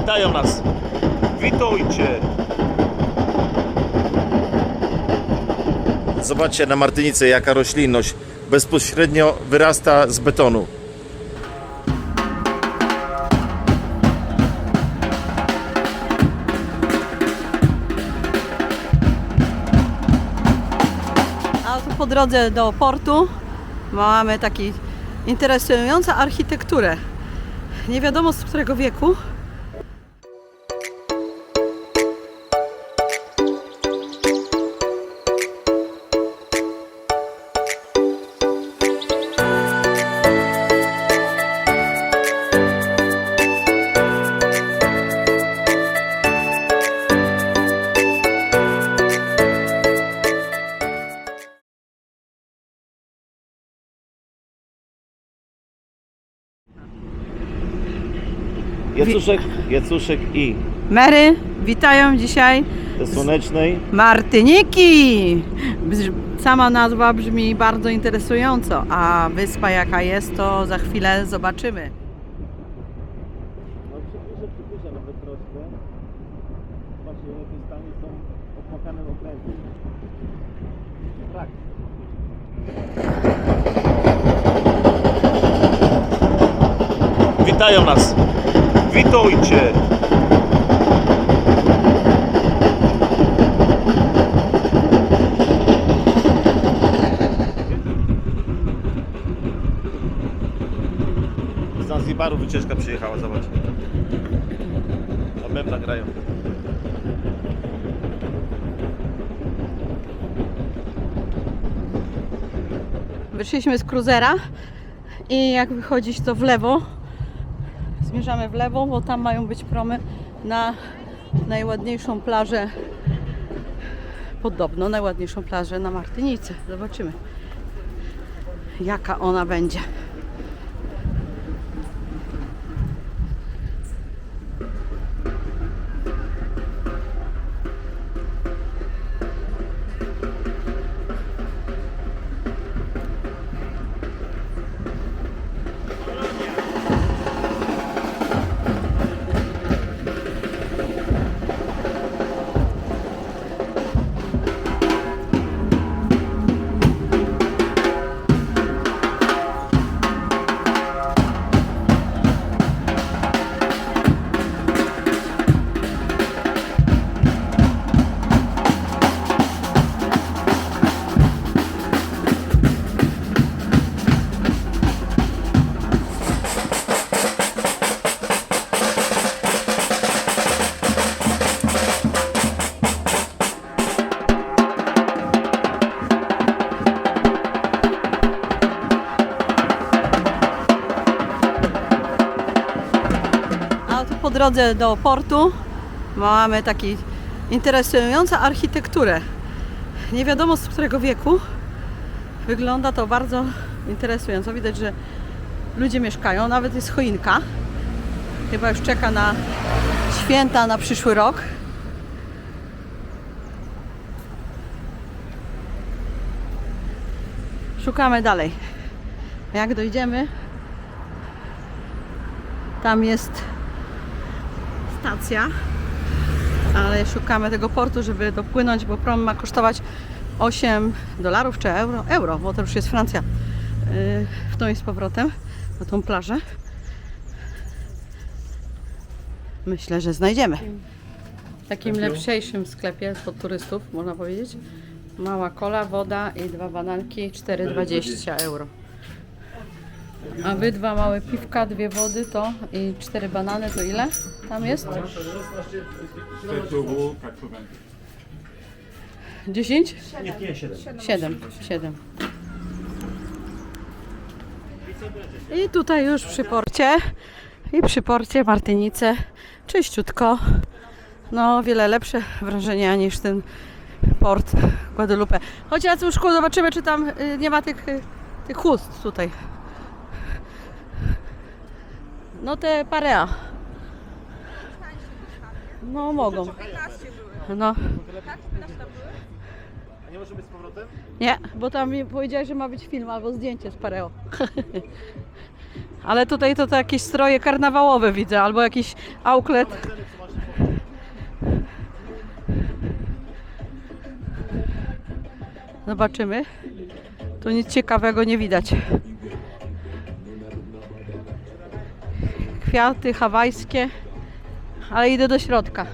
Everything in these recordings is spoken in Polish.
Witają nas. Witajcie. Zobaczcie na Martynice, jaka roślinność bezpośrednio wyrasta z betonu. A tu po drodze do portu mamy taką interesującą architekturę. Nie wiadomo z którego wieku. Jacuszek i Mary, witają dzisiaj ze słonecznej. Martyniki! Sama nazwa brzmi bardzo interesująco, a wyspa jaka jest, to za chwilę zobaczymy. No przybliżę nawet troszkę. Patrzcie, w jakim stanie są opłakane okręty. Tak. Witają nas. Witajcie. Z Zanzibaru wycieczka przyjechała, zobacz. A mem nagrają. Wyszliśmy z kruzera i jak wychodzić to w lewo. Zmierzamy w lewo, bo tam mają być promy na najładniejszą plażę, podobno najładniejszą plażę na Martynice. Zobaczymy, jaka ona będzie. Po drodze do portu mamy taką interesującą architekturę. Nie wiadomo z którego wieku. Wygląda to bardzo interesująco. Widać, że ludzie mieszkają. Nawet jest choinka. Chyba już czeka na święta na przyszły rok. Szukamy dalej. Jak dojdziemy, tam jest stacja, ale szukamy tego portu, żeby dopłynąć, bo prom ma kosztować $8 czy euro, bo to już jest Francja, w tą i z powrotem na tą plażę. Myślę, że znajdziemy. W takim lepszejszym sklepie pod turystów, można powiedzieć. Mała kola, woda i 2 bananki, 4,20 euro. A wy 2 małe piwka, 2 wody to i 4 banany to ile tam jest? 10? Nie, 7. 7. I tutaj już przy porcie Martynice czyściutko. No wiele lepsze wrażenia niż ten port Guadalupe. Chodź Jacuszku, zobaczymy czy tam nie ma tych chust tutaj. No te parea. No mogą. No. A nie może być z powrotem? Nie, bo tam mi powiedziałeś, że ma być film albo zdjęcie z pareo. Ale tutaj to jakieś stroje karnawałowe widzę, albo jakiś outlet. Zobaczymy. Tu nic ciekawego nie widać. Kwiaty hawajskie, ale idę do środka.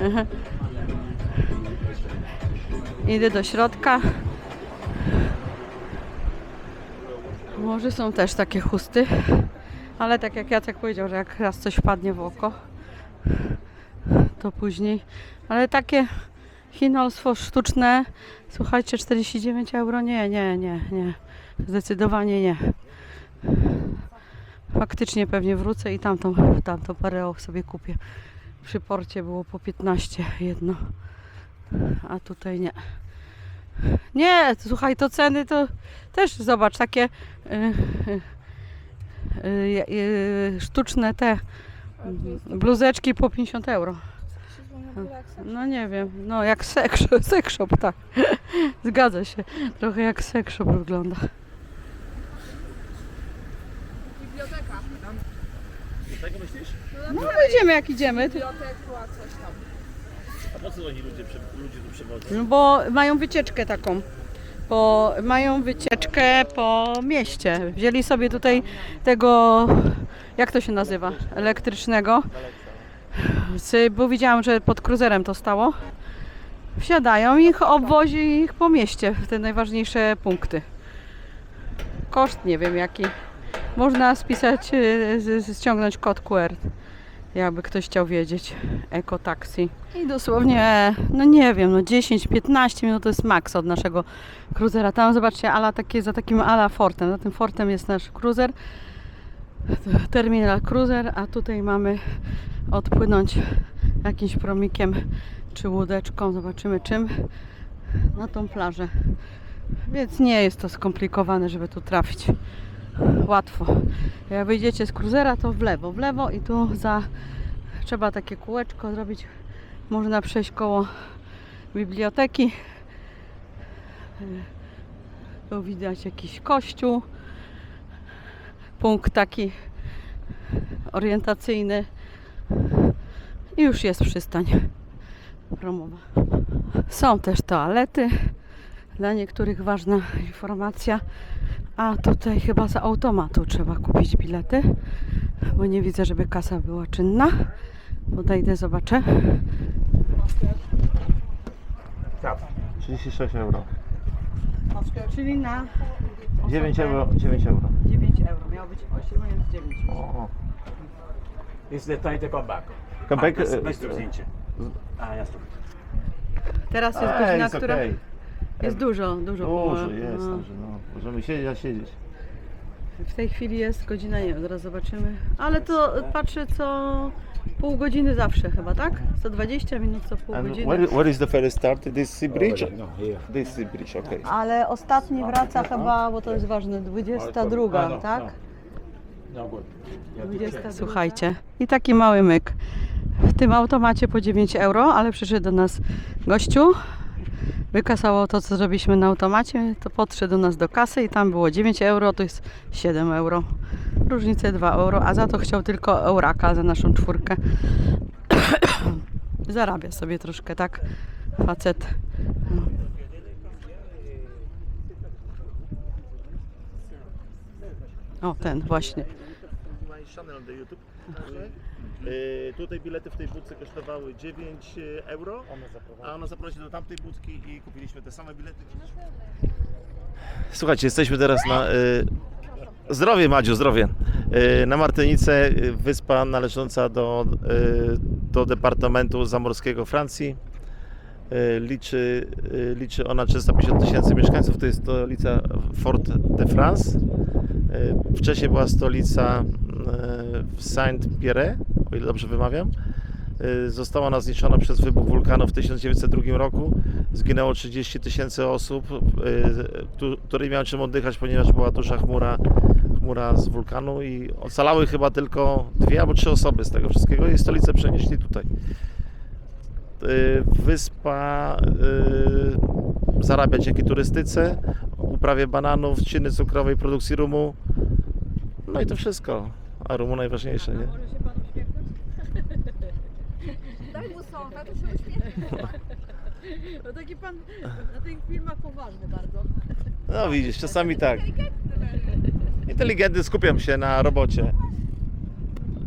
Aha. Idę do środka. Może są też takie chusty, ale tak jak Jacek powiedział, że jak raz coś wpadnie w oko, to później. Ale takie chinolstwo sztuczne, słuchajcie, 49 euro, nie. Zdecydowanie nie. Faktycznie pewnie wrócę i tamtą parę sobie kupię. Przy porcie było po 15 jedno, a tutaj nie. Nie, słuchaj, to ceny to też zobacz, takie sztuczne te bluzeczki po 50 euro. No nie wiem, no jak sex shop, tak. Zgadza się, trochę jak sex shop wygląda. Biblioteka. Tego myślisz? No pójdziemy jak idziemy. Biblioteka, coś tam. A po co oni ludzie tu przywodzą? No bo mają wycieczkę taką. Mają wycieczkę po mieście. Wzięli sobie tutaj tego, jak to się nazywa, elektrycznego. Bo widziałam, że pod kruzerem to stało. Wsiadają i ich obwozi ich po mieście w te najważniejsze punkty. Koszt nie wiem jaki. Można spisać, ściągnąć kod QR, jakby ktoś chciał wiedzieć. Eko taxi. I dosłownie, no nie wiem, no 10-15 minut to jest maks od naszego kruzera. Tam zobaczcie, za takim ala fortem. Za tym fortem jest nasz kruzer, terminal kruzer, a tutaj mamy odpłynąć jakimś promikiem czy łódeczką, zobaczymy czym, na tą plażę. Więc nie jest to skomplikowane, żeby tu trafić. Łatwo. Jak wyjdziecie z kruzera, to w lewo i tu trzeba takie kółeczko zrobić. Można przejść koło biblioteki. Tu widać jakiś kościół. Punkt taki orientacyjny. I już jest przystań promowa. Są też toalety. Dla niektórych ważna informacja. A tutaj chyba z automatu trzeba kupić bilety, bo nie widzę, żeby kasa była czynna. Podejdę, zobaczę. Tak. 36 euro. Czyli na 9 euro. 9 euro. 9 euro. Miało być 8, a jest 9. O. Is the time to come back? Come back, Weź to zdjęcie. A, jasne. Teraz jest godzina, jest która okej. jest dużo. Dużo jest, No. także no. Możemy siedzieć. W tej chwili jest godzina, nie wiem, zaraz zobaczymy. Ale to patrzę co pół godziny zawsze chyba, tak? Co 20 minut, co pół And godziny. where is the ferry start? This sea bridge? No, here. This sea bridge, okay. Ale ostatni wraca chyba, bo to jest ważne, 22, tak? No, good. 20. Słuchajcie, i taki mały myk. W tym automacie po 9 euro, ale przyszedł do nas gościu, wykasało to, co zrobiliśmy na automacie, to podszedł do nas do kasy i tam było 9 euro, to jest 7 euro. Różnicę 2 euro, a za to chciał tylko euraka za naszą czwórkę. Zarabia sobie troszkę, tak? Facet. O, ten właśnie. Channel do YouTube. Tutaj bilety w tej budce kosztowały 9 euro, a ona zaprosi do tamtej budki i kupiliśmy te same bilety. Słuchajcie, jesteśmy teraz na... Zdrowie Madziu, zdrowie. Na Martynice, wyspa należąca do departamentu zamorskiego Francji. Liczy ona 350 000 mieszkańców, to jest stolica Fort-de-France. Wcześniej była stolica Saint-Pierre, o ile dobrze wymawiam. Została ona zniszczona przez wybuch wulkanu w 1902 roku. Zginęło 30 000 osób, które nie miały czym oddychać, ponieważ była duża chmura z wulkanu i ocalały chyba tylko 2 albo 3 osoby z tego wszystkiego i stolicę przenieśli tutaj. Wyspa zarabia dzięki turystyce. uprawie bananów, trzciny cukrowej, produkcji rumu. No i to wszystko. A rumu najważniejsze, nie? Może się pan uśmiechnąć? Daj mu sąfę, to się uśmiechnie. No taki pan na tych filmach poważny bardzo. No widzisz, czasami tak. Inteligentny, skupiam się na robocie.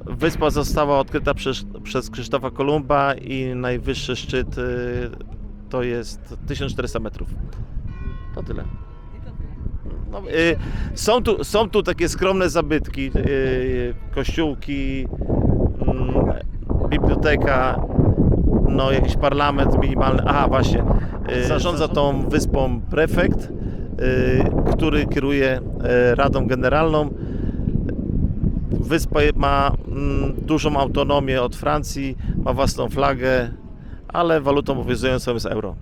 Wyspa została odkryta przez Krzysztofa Kolumba i najwyższy szczyt to jest 1400 metrów. To tyle. No, są tu takie skromne zabytki, kościółki, biblioteka, no jakiś parlament minimalny. Aha, właśnie. Zarządza tą wyspą prefekt, który kieruje Radą Generalną. Wyspa ma dużą autonomię od Francji, ma własną flagę, ale walutą obowiązującą jest euro.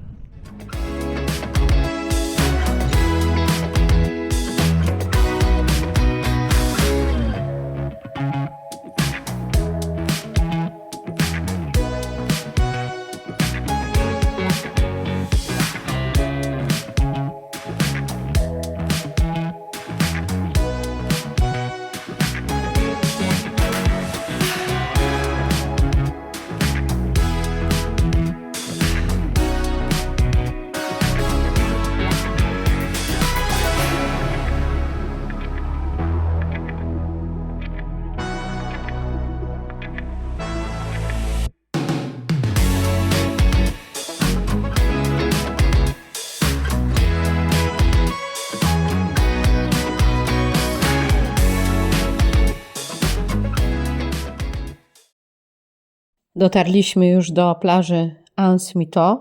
Dotarliśmy już do plaży Anse-Mito.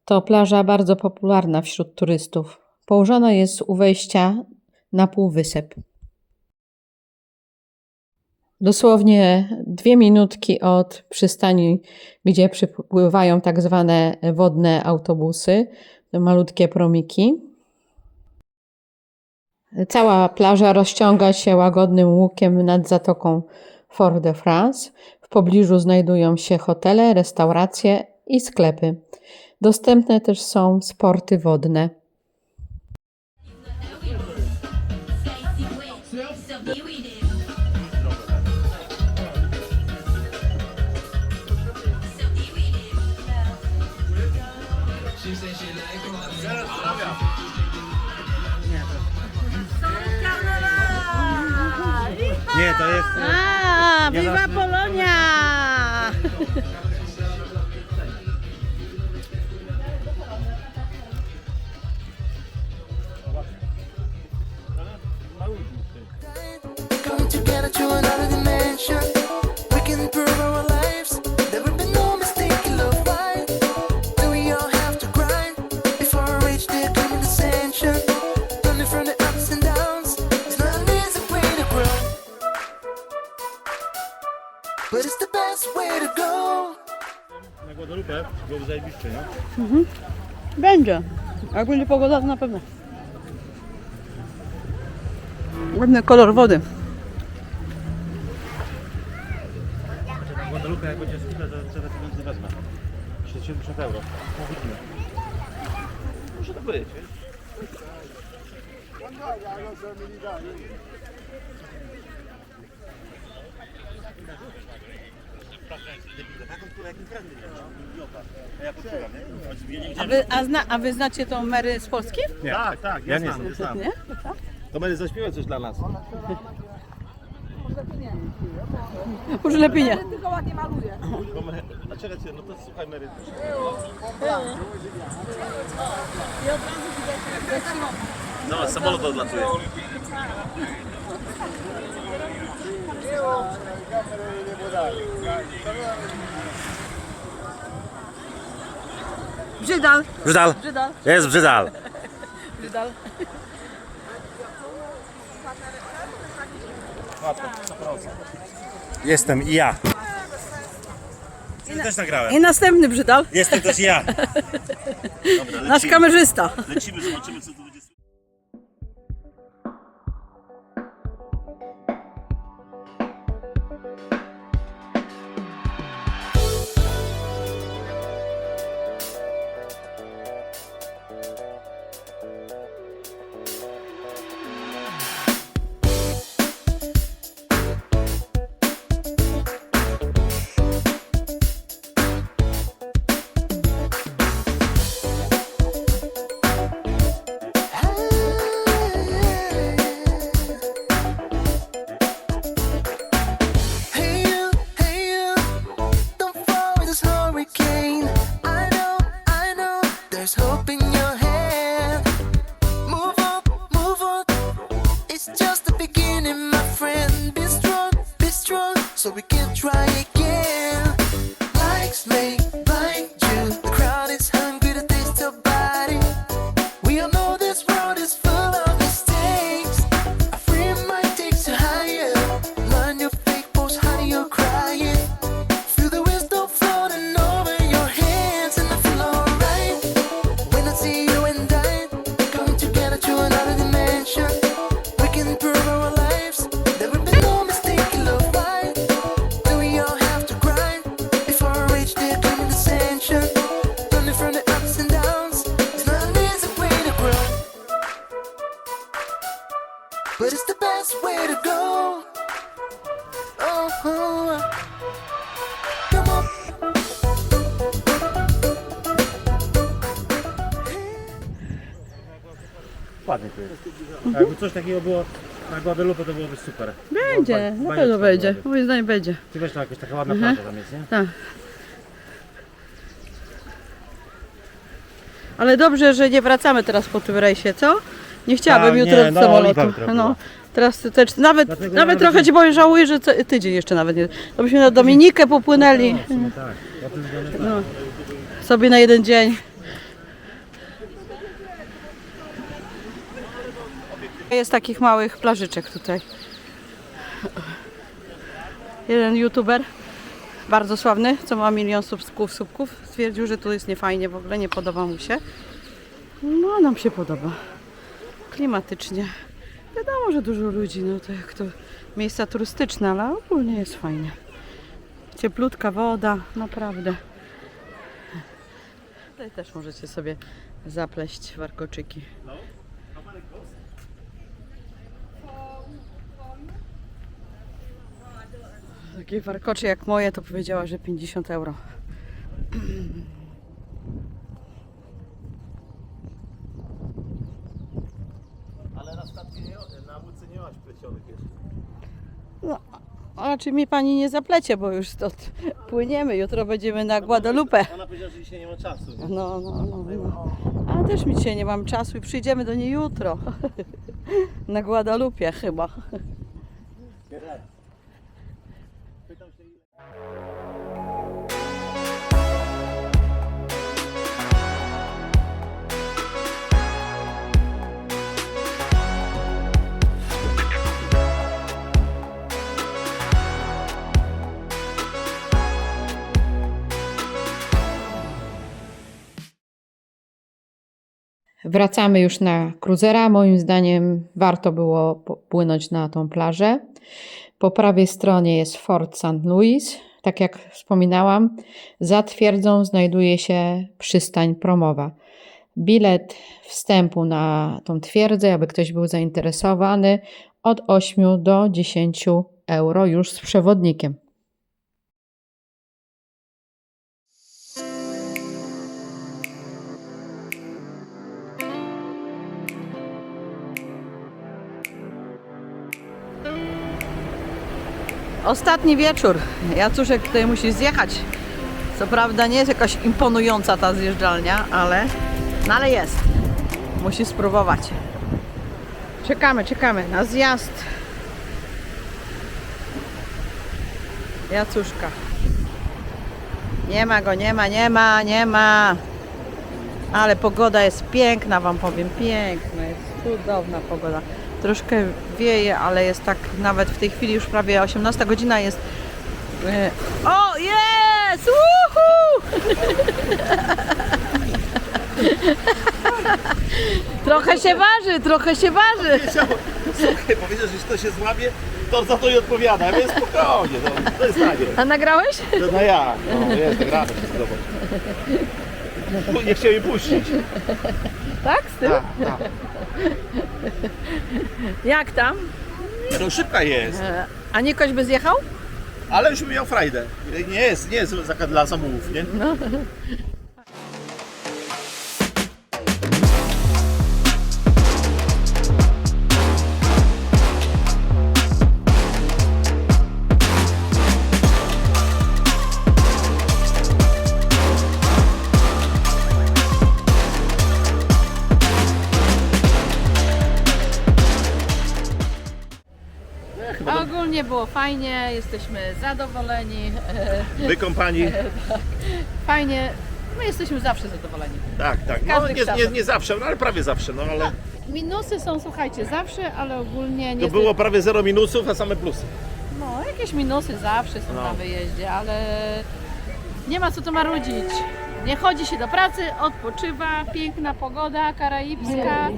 To plaża bardzo popularna wśród turystów. Położona jest u wejścia na półwysep. Dosłownie 2 minutki od przystani, gdzie przypływają tak zwane wodne autobusy, te malutkie promiki. Cała plaża rozciąga się łagodnym łukiem nad zatoką Fort-de-France. W pobliżu znajdują się hotele, restauracje i sklepy. Dostępne też są sporty wodne. Nie, to jest... A, Viva Polonia! Coming together to another dimension. We can improve our lives. There will be no mistake in love. Why do we all have to grind before we reach the coming ascension? Learning from the ups and downs. It's not an easy way to grow, but it's the best way to go. Na Guadalupe byłoby zajebiście, nie? Będzie. Jak będzie pogoda, to na pewno. Ładny kolor wody. Na Guadalupe jak będzie chwilę, to 4000 wezmę. 70 euro. Może to być, wiesz? A wy znacie tą Mary z Polski? Nie. Tak, ja nie znam. Nie? To będzie zaśpiewać coś dla nas. Może lepiej nie. Tylko ładnie maluje. A czekajcie, no to słuchaj Mary. No, samolot odlatuje. Brzydal. Brzydal. Brzydal. Jest brzydal. Brzydal. Jestem i ja. Też nagrałem. I następny brzydal. Jestem też ja. Nasz kamerzysta. Lecimy, zobaczymy co tu będzie. so we can try again. Likes may blind you. The crowd is hungry to taste your body. We all know this world is full of mistakes. A free mind takes you higher. Learn your fake post, honey, you're crying. Feel the wisdom floating over your hands, and I feel alright when I see you and I coming together to another dimension. We can prove our lives. There will be no mistake in love. Why do we all have to grind before we reach the coming ascension? Learning from the ups and downs. It's not an easy way to grow, but it's the best way to go. Oh, come on. Ładnie tu jest. Jakby coś takiego było na Guadalupe, to byłoby super. Będzie, na pewno będzie. Moim zdaniem będzie. Ty wiesz, to jakaś taka ładna plaża tam jest, nie? Tak. Ale dobrze, że nie wracamy teraz po tym rejsie, co? Nie chciałabym Tak, jutro nie, z no, samolotu. lipa jutro była. No, teraz też nawet Dlatego trochę ci powiem, żałuję, że tydzień jeszcze nawet nie. To byśmy na Dominikę popłynęli No, w sumie tak. Ja tym względem tak. no, sobie na jeden dzień. Jest takich małych plażyczek tutaj. Jeden youtuber, bardzo sławny, co ma 1 000 000 subków, stwierdził, że tu jest niefajnie, w ogóle nie podoba mu się. No, nam się podoba. Klimatycznie. Wiadomo, że dużo ludzi, no to jak to miejsca turystyczne, ale ogólnie jest fajnie. Cieplutka woda, naprawdę. Tutaj też możecie sobie zapleść warkoczyki. Takie warkocze jak moje to powiedziała, że 50 euro. Ale na statku na łódce nie masz plecionych jeszcze. No, a raczej mi pani nie zaplecie, bo już stąd płyniemy. Jutro będziemy na Guadalupe. Ona powiedziała, że dzisiaj nie ma czasu. Nie? No. A też mi dzisiaj nie mam czasu i przyjdziemy do niej jutro. Na Guadalupe chyba. Wracamy już na kruzera. Moim zdaniem warto było płynąć na tą plażę. Po prawej stronie jest Fort St. Louis. Tak jak wspominałam, za twierdzą znajduje się przystań promowa. Bilet wstępu na tą twierdzę, aby ktoś był zainteresowany, od 8 do 10 euro już z przewodnikiem. Ostatni wieczór. Jacuszek tutaj musi zjechać. Co prawda nie jest jakaś imponująca ta zjeżdżalnia, ale jest. Musi spróbować. Czekamy na zjazd Jacuszka. Nie ma go, nie ma. Ale pogoda jest piękna, wam powiem, piękna, jest cudowna pogoda. Troszkę wieje, ale jest tak, nawet w tej chwili już prawie 18 godzina jest. O, jest! Uhu! Trochę się waży. Słuchaj, powiedział, że jeśli to się złamie, to za to i odpowiada, więc spokojnie, to jest tak. A nagrałeś? No jak? No jest, tak rano, zobacz. Nie chciał jej puścić. Tak? Z tym? Tak. Jak tam? No szybka jest, A Nikoś by zjechał? ale już miał frajdę. Nie jest zakaz dla samoułów, nie? A ogólnie było było fajnie, jesteśmy zadowoleni. Wykąpani. Fajnie, my jesteśmy zawsze zadowoleni. Tak. No, każdych czasach. nie zawsze, no ale prawie zawsze. No ale Minusy są, słuchajcie, zawsze, ale ogólnie to nie. było prawie 0 minusów, a same plusy. No, jakieś minusy zawsze są na wyjeździe, ale nie ma co tu marudzić. Nie chodzi się do pracy, odpoczywa, piękna pogoda karaibska.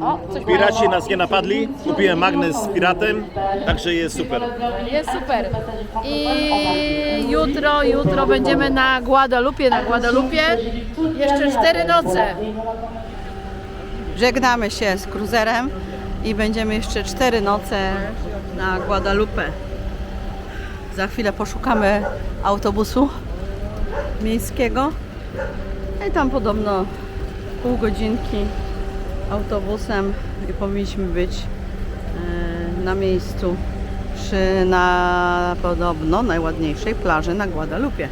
O, coś Piraci nas nie napadli, kupiłem magnes z piratem, także jest super. Jest super. I jutro będziemy na Guadalupe. Jeszcze 4 noce. Żegnamy się z kruzerem i będziemy jeszcze 4 noce na Guadalupe. Za chwilę poszukamy autobusu miejskiego. I tam podobno pół godzinki autobusem i powinniśmy być na miejscu na podobno najładniejszej plaży na Guadalupe.